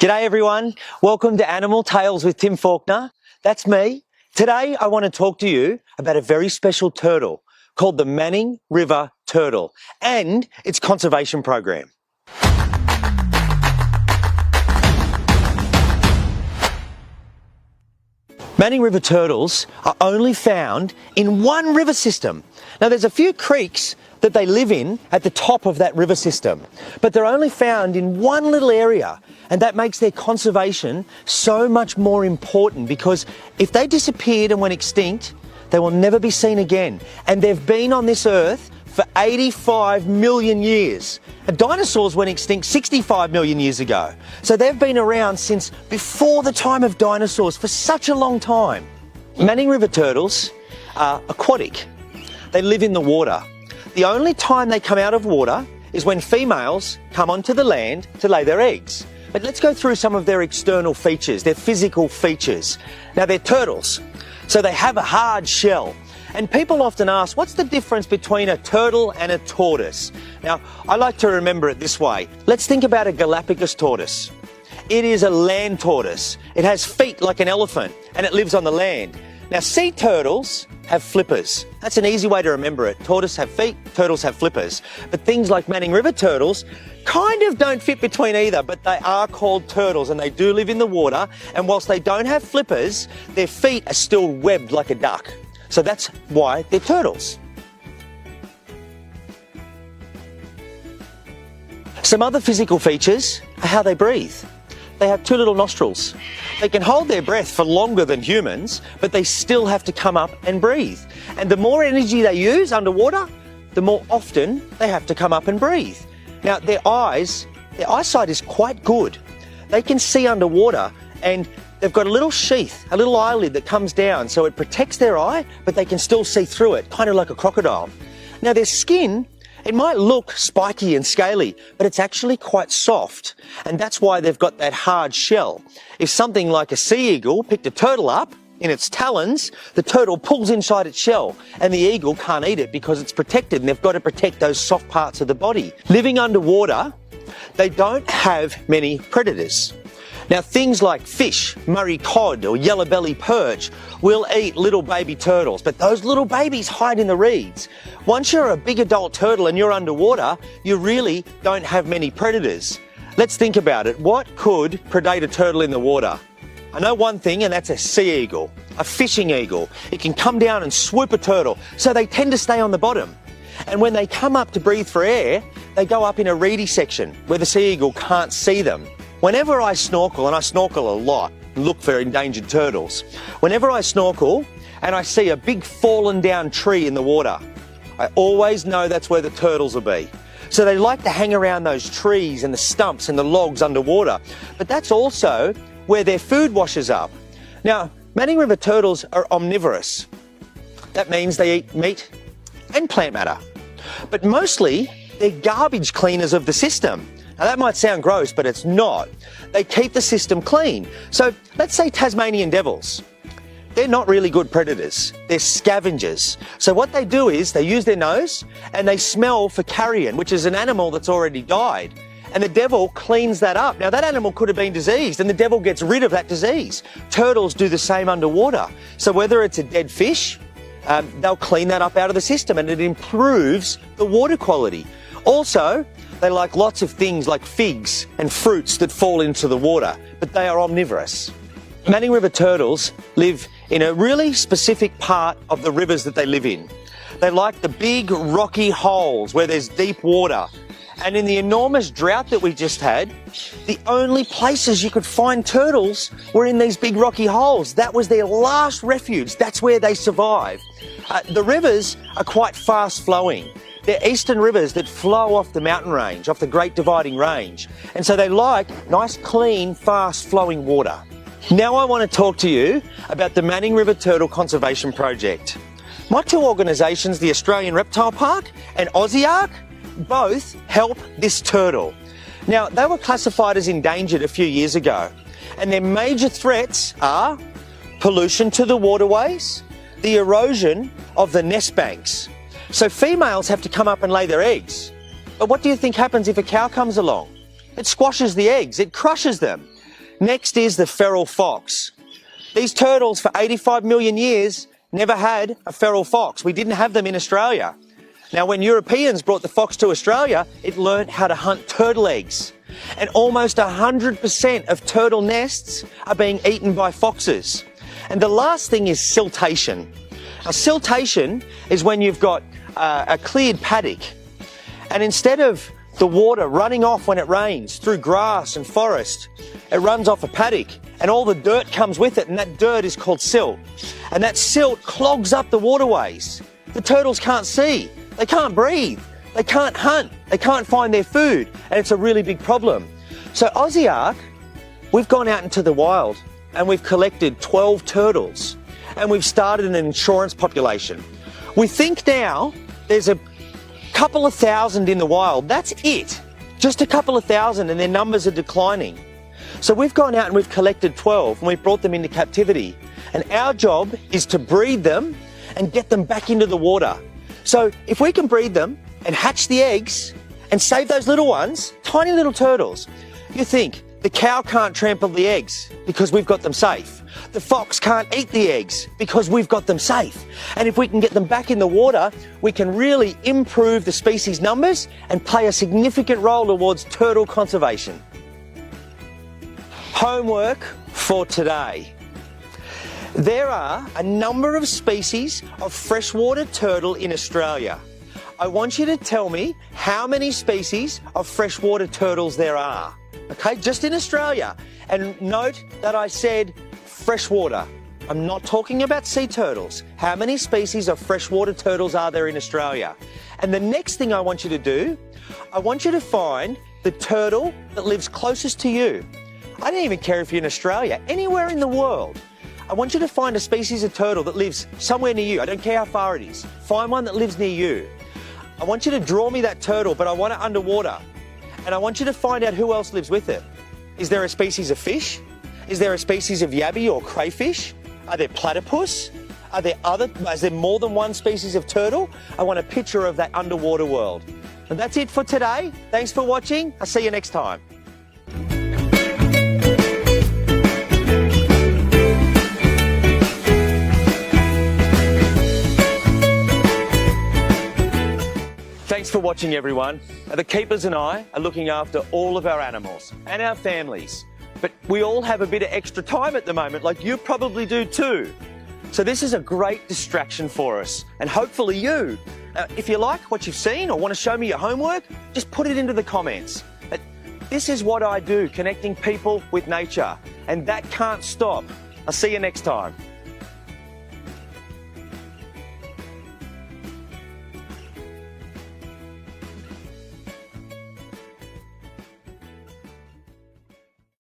G'day everyone, welcome to Animal Tales with Tim Faulkner. That's me. Today I want to talk to you about a very special turtle called the Manning River turtle and its conservation program. Manning River turtles are only found in one river system. Now there's a few creeks that they live in at the top of that river system, but they're only found in one little area, and that makes their conservation so much more important because if they disappeared and went extinct, they will never be seen again. And they've been on this earth for 85 million years. And dinosaurs went extinct 65 million years ago. So they've been around since before the time of dinosaurs for such a long time. Manning River turtles are aquatic. They live in the water. The only time they come out of water is when females come onto the land to lay their eggs. But let's go through some of their external features, their physical features. Now they're turtles, so they have a hard shell. And people often ask, what's the difference between a turtle and a tortoise? Now, I like to remember it this way. Let's think about a Galapagos tortoise. It is a land tortoise. It has feet like an elephant, and it lives on the land. Now, sea turtles have flippers. That's an easy way to remember it. Tortoises have feet, turtles have flippers. But things like Manning River turtles kind of don't fit between either, but they are called turtles and they do live in the water. And whilst they don't have flippers, their feet are still webbed like a duck. So that's why they're turtles. Some other physical features are how they breathe. They have two little nostrils. They can hold their breath for longer than humans, but they still have to come up and breathe. And the more energy they use underwater, the more often they have to come up and breathe. Now, their eyesight is quite good. They can see underwater, and they've got a little sheath, a little eyelid that comes down, so it protects their eye, but they can still see through it, kind of like a crocodile. Now, their skin, it might look spiky and scaly, but it's actually quite soft, and that's why they've got that hard shell. If something like a sea eagle picked a turtle up in its talons, the turtle pulls inside its shell, and the eagle can't eat it because it's protected, and they've got to protect those soft parts of the body. Living underwater, they don't have many predators. Now, things like fish, Murray cod or yellow-belly perch will eat little baby turtles, but those little babies hide in the reeds. Once you're a big adult turtle and you're underwater, you really don't have many predators. Let's think about it. What could predate a turtle in the water? I know one thing, and that's a sea eagle, a fishing eagle. It can come down and swoop a turtle, so they tend to stay on the bottom. And when they come up to breathe for air, they go up in a reedy section where the sea eagle can't see them. Whenever I snorkel, and I snorkel a lot, look for endangered turtles, whenever I snorkel and I see a big fallen down tree in the water, I always know that's where the turtles will be. So they like to hang around those trees and the stumps and the logs underwater, but that's also where their food washes up. Now, Manning River turtles are omnivorous. That means they eat meat and plant matter, but mostly they're garbage cleaners of the system. Now that might sound gross, but it's not. They keep the system clean. So let's say Tasmanian devils. They're not really good predators. They're scavengers. So what they do is they use their nose and they smell for carrion, which is an animal that's already died. And the devil cleans that up. Now that animal could have been diseased and the devil gets rid of that disease. Turtles do the same underwater. So whether it's a dead fish, they'll clean that up out of the system and it improves the water quality. Also, they like lots of things like figs and fruits that fall into the water, but they are omnivorous. Manning River turtles live in a really specific part of the rivers that they live in. They like the big rocky holes where there's deep water. And in the enormous drought that we just had, the only places you could find turtles were in these big rocky holes. That was their last refuge. That's where they survive. The rivers are quite fast flowing. They're eastern rivers that flow off the mountain range, off the Great Dividing Range. And so they like nice, clean, fast flowing water. Now I want to talk to you about the Manning River Turtle Conservation Project. My two organisations, the Australian Reptile Park and AussieARK, both help this turtle. Now, they were classified as endangered a few years ago, and their major threats are pollution to the waterways, the erosion of the nest banks. So females have to come up and lay their eggs. But what do you think happens if a cow comes along? It squashes the eggs, it crushes them. Next is the feral fox. These turtles for 85 million years never had a feral fox. We didn't have them in Australia. Now, when Europeans brought the fox to Australia, it learnt how to hunt turtle eggs. And almost 100% of turtle nests are being eaten by foxes. And the last thing is siltation. Now, siltation is when you've got a cleared paddock, and instead of the water running off when it rains through grass and forest, it runs off a paddock, and all the dirt comes with it, and that dirt is called silt. And that silt clogs up the waterways. The turtles can't see, they can't breathe, they can't hunt, they can't find their food, and it's a really big problem. So Aussiark, we've gone out into the wild and we've collected 12 turtles, and we've started an insurance population. We think now there's a couple of thousand in the wild. That's it. Just a couple of thousand, and their numbers are declining. So we've gone out and we've collected 12 and we've brought them into captivity. And our job is to breed them and get them back into the water. So if we can breed them and hatch the eggs and save those little ones, tiny little turtles, you think the cow can't trample the eggs because we've got them safe. The fox can't eat the eggs because we've got them safe. And if we can get them back in the water, we can really improve the species numbers and play a significant role towards turtle conservation. Homework for today. There are a number of species of freshwater turtle in Australia. I want you to tell me how many species of freshwater turtles there are. Okay, just in Australia. And note that I said freshwater. I'm not talking about sea turtles. How many species of freshwater turtles are there in Australia? And the next thing I want you to do, I want you to find the turtle that lives closest to you. I don't even care if you're in Australia, anywhere in the world. I want you to find a species of turtle that lives somewhere near you. I don't care how far it is. Find one that lives near you. I want you to draw me that turtle, but I want it underwater. And I want you to find out who else lives with it. Is there a species of fish? Is there a species of yabby or crayfish? Are there platypus? Is there more than one species of turtle? I want a picture of that underwater world. And that's it for today. Thanks for watching. I'll see you next time. Thanks for watching, everyone. The keepers and I are looking after all of our animals and our families, but we all have a bit of extra time at the moment, like you probably do too. So this is a great distraction for us, and hopefully you. If you like what you've seen or want to show me your homework, just put it into the comments. But this is what I do, connecting people with nature, and that can't stop. I'll see you next time.